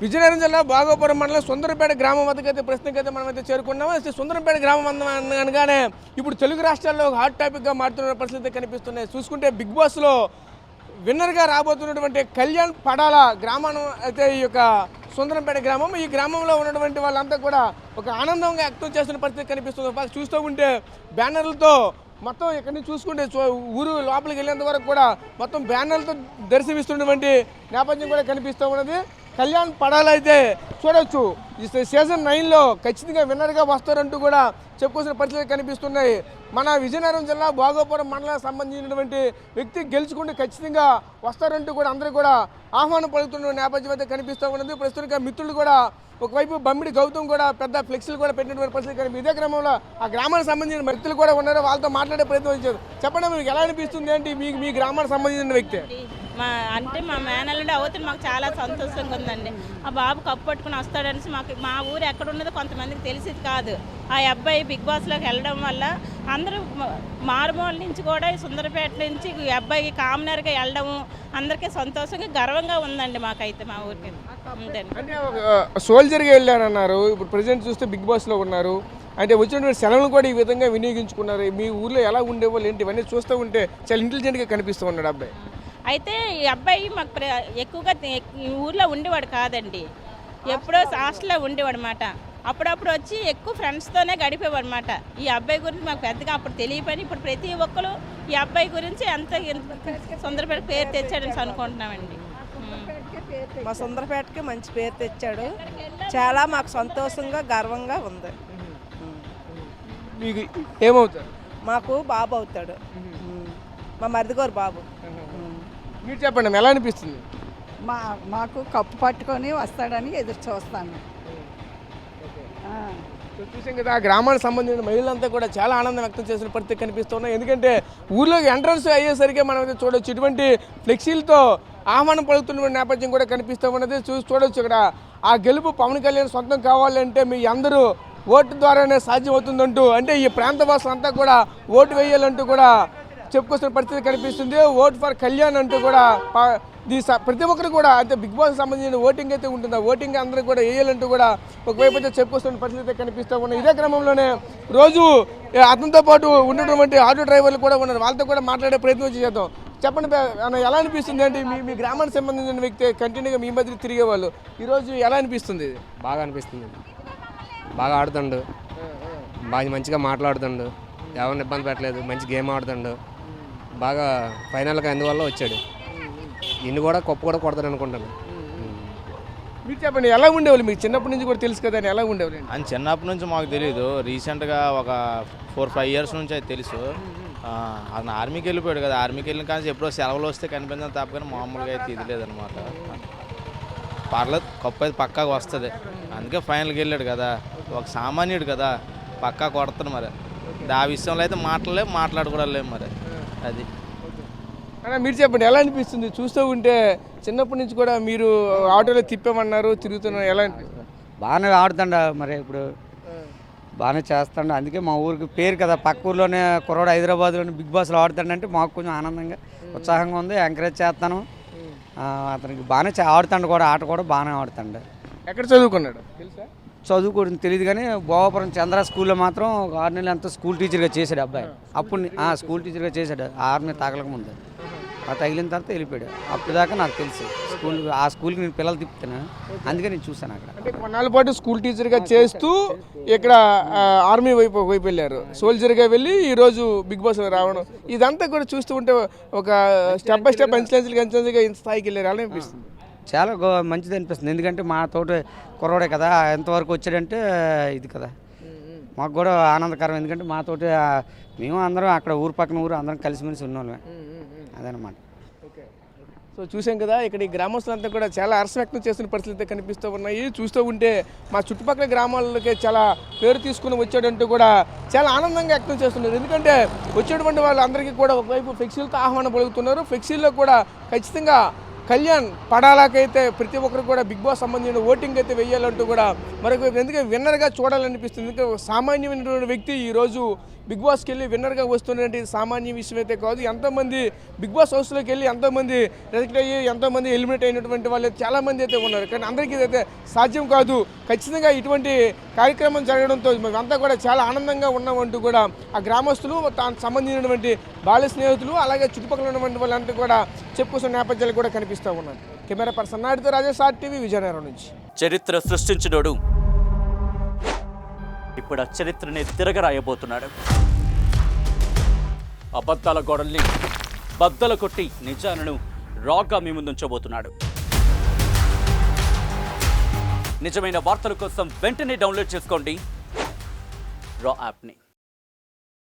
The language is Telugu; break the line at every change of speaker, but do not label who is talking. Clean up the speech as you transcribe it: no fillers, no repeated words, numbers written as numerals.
విజయనగరం జిల్లా బాగోపురం మండలం సుందరంపేట గ్రామం వద్దకైతే ప్రస్తుతానికైతే మనమైతే చేరుకున్నాము. సుందరంపేట గ్రామం అనగానే ఇప్పుడు తెలుగు రాష్ట్రాల్లో హాట్ టాపిక్గా మారుతున్న పరిస్థితి కనిపిస్తున్నాయి. చూసుకుంటే బిగ్ బాస్లో విన్నర్గా రాబోతున్నటువంటి కళ్యాణ్ పడాల గ్రామం అయితే ఈ యొక్క సుందరంపేట గ్రామం. ఈ గ్రామంలో ఉన్నటువంటి వాళ్ళంతా కూడా ఒక ఆనందంగా వ్యక్తం చేస్తున్న పరిస్థితి కనిపిస్తుంది. చూస్తూ ఉంటే బ్యానర్లతో మొత్తం ఇక్కడ నుంచి చూసుకుంటే ఊరు లోపలికి వెళ్ళేంత వరకు కూడా మొత్తం బ్యానర్లతో దర్శనమిస్తున్నటువంటి నేపథ్యం కూడా కనిపిస్తూ ఉన్నది. కళ్యాణ్ పడాల అయితే చూడొచ్చు ఈ సీజన్ 9లో ఖచ్చితంగా విన్నర్గా వస్తారంటూ కూడా చెప్పుకోవాల్సిన పరిస్థితులు కనిపిస్తున్నాయి. మన విజయనగరం జిల్లా బాగోపురం మండలానికి సంబంధించినటువంటి వ్యక్తి గెలుచుకుంటే ఖచ్చితంగా వస్తారంటూ కూడా అందరూ కూడా ఆహ్వానం పలుకుతున్న నేపథ్యం అయితే కనిపిస్తూ ఉన్నది. ప్రస్తుతంగా మిత్రులు కూడా ఒకవైపు బమ్మిడి గౌతమ్ కూడా పెద్ద ఫ్లెక్సీలు కూడా పెట్టినటువంటి పరిస్థితి కనిపిస్తుంది. ఇదే క్రమంలో ఆ గ్రామానికి సంబంధించిన వ్యక్తులు కూడా ఉన్నారు, వాళ్ళతో మాట్లాడే ప్రయత్నం చేశారు. చెప్పండి, మీకు ఎలా అనిపిస్తుంది ఏంటి మీ గ్రామానికి సంబంధించిన వ్యక్తి?
మా మేనల్లుడు అవుతుంది, మాకు చాలా సంతోషంగా ఉందండి. ఆ బాబు కప్పు పట్టుకుని వస్తాడనేసి మా ఊరు ఎక్కడ ఉన్నదో కొంతమందికి తెలిసేది కాదు. ఆ అబ్బాయి బిగ్ బాస్లోకి వెళ్ళడం వల్ల అందరూ మారుమూల నుంచి కూడా సుందరపేట నుంచి ఈ అబ్బాయికి కామనర్గా వెళ్ళడం అందరికీ సంతోషంగా గర్వంగా ఉందండి మాకైతే మా ఊరికి.
అంటే సోల్జర్గా వెళ్ళారన్నారు, ఇప్పుడు ప్రజెంట్ చూస్తే బిగ్ బాస్లో ఉన్నారు. అంటే వచ్చినటువంటి సెలవులు కూడా ఈ విధంగా వినియోగించుకున్నారు. మీ ఊర్లో ఎలా ఉండేవాళ్ళు ఏంటి ఇవన్నీ చూస్తూ ఉంటే చాలా ఇంటెలిజెంట్గా కనిపిస్తూ ఉన్నాడు అబ్బాయి.
అయితే ఈ అబ్బాయి మాకు ఎక్కువగా ఊర్లో ఉండేవాడు కాదండి, ఎప్పుడో హాస్టల్లో ఉండేవాడు అనమాట. అప్పుడప్పుడు వచ్చి ఎక్కువ ఫ్రెండ్స్తోనే గడిపేవాడు అనమాట. ఈ అబ్బాయి గురించి మాకు పెద్దగా అప్పుడు తెలియపని ఇప్పుడు ప్రతి ఒక్కరు ఈ అబ్బాయి గురించి ఎంత సుందరపేట పేరు తెచ్చాడని అనుకుంటున్నామండి.
మా సుందరపేటకి మంచి పేరు తెచ్చాడు, చాలా మాకు సంతోషంగా గర్వంగా ఉంది.
మీకు ఏమవుతారు?
మాకు బాబు అవుతాడు, మా మరిదిగారు బాబు.
మీరు చెప్పండి, ఎలా అనిపిస్తుంది?
మాకు కప్పు పట్టుకొని వస్తాడని ఎదురు చూస్తాను.
చూసాం కదా, ఆ గ్రామానికి సంబంధించిన మహిళలంతా కూడా చాలా ఆనందం వ్యక్తం చేసిన పరిస్థితి కనిపిస్తున్నాయి. ఎందుకంటే ఊర్లోకి ఎంట్రన్స్ అయ్యేసరికి మనం అయితే చూడవచ్చు ఇటువంటి ఫ్లెక్సీలతో ఆహ్వానం పలుకుతున్న నేపథ్యం కూడా కనిపిస్తూ ఉన్నది. చూడవచ్చు ఇక్కడ ఆ గెలుపు పవన్ కళ్యాణ్ సొంతం కావాలంటే మీ అందరూ ఓటు ద్వారానే సాధ్యమవుతుందంటూ, అంటే ఈ ప్రాంత వాసులంతా కూడా ఓటు వేయాలంటూ కూడా చెప్పుకొస్తున్న పరిస్థితి కనిపిస్తుంది. ఓట్ ఫర్ కళ్యాణ్ అంటూ కూడా ప్రతి ఒక్కరు కూడా అంటే బిగ్ బాస్ సంబంధించిన ఓటింగ్ అయితే ఉంటుంది, ఆ ఓటింగ్ అందరూ కూడా వేయాలంటూ కూడా ఒకవైపు అయితే చెప్పుకొస్తున్న పరిస్థితి కనిపిస్తూ ఉన్నాయి. ఇదే క్రమంలోనే రోజు అతనితో పాటు ఉన్నటువంటి ఆటో డ్రైవర్లు కూడా ఉన్నారు, వాళ్ళతో కూడా మాట్లాడే ప్రయత్నం చేద్దాం. చెప్పండి ఎలా అనిపిస్తుంది అంటే మీ గ్రామానికి సంబంధించిన వ్యక్తి కంటిన్యూగా మీ మధ్య తిరిగే వాళ్ళు ఈరోజు ఎలా అనిపిస్తుంది?
బాగా అనిపిస్తుంది, బాగా ఆడుతుండు, బాగా మంచిగా మాట్లాడుతుండు, ఎవరిని ఇబ్బంది పెట్టలేదు, మంచి గేమ్ ఆడుతుండు, బాగా ఫైనల్గా అందువల్ల వచ్చాడు. ఇన్ని కూడా కప్పు కూడా కొడతాడు అనుకుంటాను.
మీరు చెప్పండి, ఎలా ఉండేవాళ్ళు? మీకు చిన్నప్పటి నుంచి కూడా తెలుసు కదా, ఎలా ఉండేవాళ్ళు?
అని చిన్నప్పటి నుంచి మాకు తెలియదు, రీసెంట్గా ఒక 4-5 ఇయర్స్ నుంచి అయితే తెలుసు. అతను ఆర్మీకి వెళ్ళిపోయాడు కదా, ఆర్మీకి వెళ్ళిన కానీ ఎప్పుడో సెలవులు వస్తే కనిపించడం తప్ప కానీ మామూలుగా అయితే ఇది లేదనమాట. పర్లేదు, కప్పు అయితే పక్కాగా వస్తుంది, అందుకే ఫైనల్కి వెళ్ళాడు కదా. ఒక సామాన్యుడు కదా, పక్కా కొడతాడు. మరి ఆ విషయంలో అయితే మాట్లాడుకోవడం మరి అది.
అన్న మీరు చెప్పండి, ఎలా అనిపిస్తుంది? చూస్తూ ఉంటే చిన్నప్పటి నుంచి కూడా మీరు ఆటోలో తిప్పామన్నారు, తిరుగుతున్నారు, ఎలా అనిపిస్తుంది?
బాగానే ఆడుతుండ, మరి ఇప్పుడు బాగానే చేస్తాడు. అందుకే మా ఊరికి పేరు కదా, పక్క ఊర్లోనే కుర్రాడు హైదరాబాద్లోనే బిగ్ బాస్లో ఆడుతాడంటే మాకు కొంచెం ఆనందంగా ఉత్సాహంగా ఉంది, ఎంకరేజ్ చేస్తాను. అతనికి బాగానే ఆడుతాడు కూడా, ఆట కూడా బాగానే ఆడుతాడు.
ఎక్కడ చదువుకున్నాడు తెలుసా?
చదువుకోవడం తెలియదు కానీ భోగాపురం చంద్ర స్కూల్లో మాత్రం 6 నెలలు అంతా స్కూల్ టీచర్గా చేశాడు అబ్బాయి. అప్పుడు స్కూల్ టీచర్గా చేశాడు, ఆర్మీ తగలక ముందు. ఆ తగిలిన తర్వాత వెళ్ళిపోయాడు. అప్పుడు దాకా నాకు తెలుసు ఆ స్కూల్కి నేను పిల్లలు తిప్పుతాను, అందుకే నేను చూశాను అక్కడ.
అంటే కొన్నాళ్ళ పాటు స్కూల్ టీచర్గా చేస్తూ ఇక్కడ ఆర్మీ వైపు వెళ్ళారు, సోల్జర్గా వెళ్ళి ఈరోజు బిగ్ బాస్ రావడం, ఇదంతా కూడా చూస్తూ ఉంటే ఒక స్టెప్ బై స్టెప్ అంచెలంచెలుగా ఇంత స్థాయికి వెళ్ళారు, అలా అనిపిస్తుంది.
చాలా మంచిది అనిపిస్తుంది, ఎందుకంటే మా తోటి కుర్రోడే కదా, ఎంతవరకు వచ్చాడంటే ఇది కదా, మాకు కూడా ఆనందకరం. ఎందుకంటే మాతోటి మేము అందరం అక్కడ ఊరు పక్కన ఊరు అందరం కలిసిమెలిసి ఉన్నోళ్ళమే, అదనమాట.
సో చూసాం కదా, ఇక్కడ ఈ గ్రామస్తులంతా కూడా చాలా హర్షం వ్యక్తం చేస్తున్న పరిస్థితులు కనిపిస్తూ ఉన్నాయి. చూస్తూ ఉంటే మా చుట్టుపక్కల గ్రామాలకి చాలా పేరు తీసుకుని వచ్చాడంటూ కూడా చాలా ఆనందంగా వ్యక్తం చేస్తున్నారు. ఎందుకంటే వచ్చేటువంటి వాళ్ళందరికీ కూడా ఒకవైపు ఫ్లెక్సీలతో ఆహ్వానం పలుకుతున్నారు, ఫ్లెక్సీల్లో కూడా ఖచ్చితంగా కళ్యాణ్ పడాలకైతే ప్రతి ఒక్కరు కూడా బిగ్ బాస్ సంబంధించిన ఓటింగ్ అయితే వేయాలంటూ కూడా మరొక ఎందుకంటే విన్నర్గా చూడాలనిపిస్తుంది. ఎందుకంటే సామాన్యమైనటువంటి వ్యక్తి ఈరోజు బిగ్ బాస్కి వెళ్ళి విన్నర్గా వస్తున్నటువంటి సామాన్య విషయం అయితే కాదు. ఎంతోమంది బిగ్ బాస్ హౌస్లోకి వెళ్ళి ఎంతోమంది రిజెక్ట్ అయ్యి ఎంతోమంది ఎలిమినేట్ అయినటువంటి వాళ్ళు చాలామంది అయితే ఉన్నారు. కానీ అందరికీ ఇదైతే సాధ్యం కాదు. ఖచ్చితంగా ఇటువంటి కార్యక్రమం జరగడంతో మేమంతా కూడా చాలా ఆనందంగా ఉన్నామంటూ కూడా ఆ గ్రామస్తులు తాను సంబంధించినటువంటి బాల్య స్నేహితులు అలాగే చుట్టుపక్కల ఉన్నటువంటి వాళ్ళంతా కూడా చెప్పుకొస్తున్న నేపథ్యాలు కూడా కనిపిస్తూ ఉన్నాయి. కెమెరా పర్సన్ నాయుడుతో రాజేష్ RTV విజయనగరం నుంచి.
చరిత్ర సృష్టించినోడు ఇప్పుడు ఆ చరిత్రని తిరగరాయబోతున్నాడు. అబద్ధాల గోడల్ని బద్దలు కొట్టి నిజాలను రాగా మీ ముందుంచబోతున్నాడు. నిజమైన వార్తల కోసం వెంటనే డౌన్లోడ్ చేసుకోండి రా యాప్ని.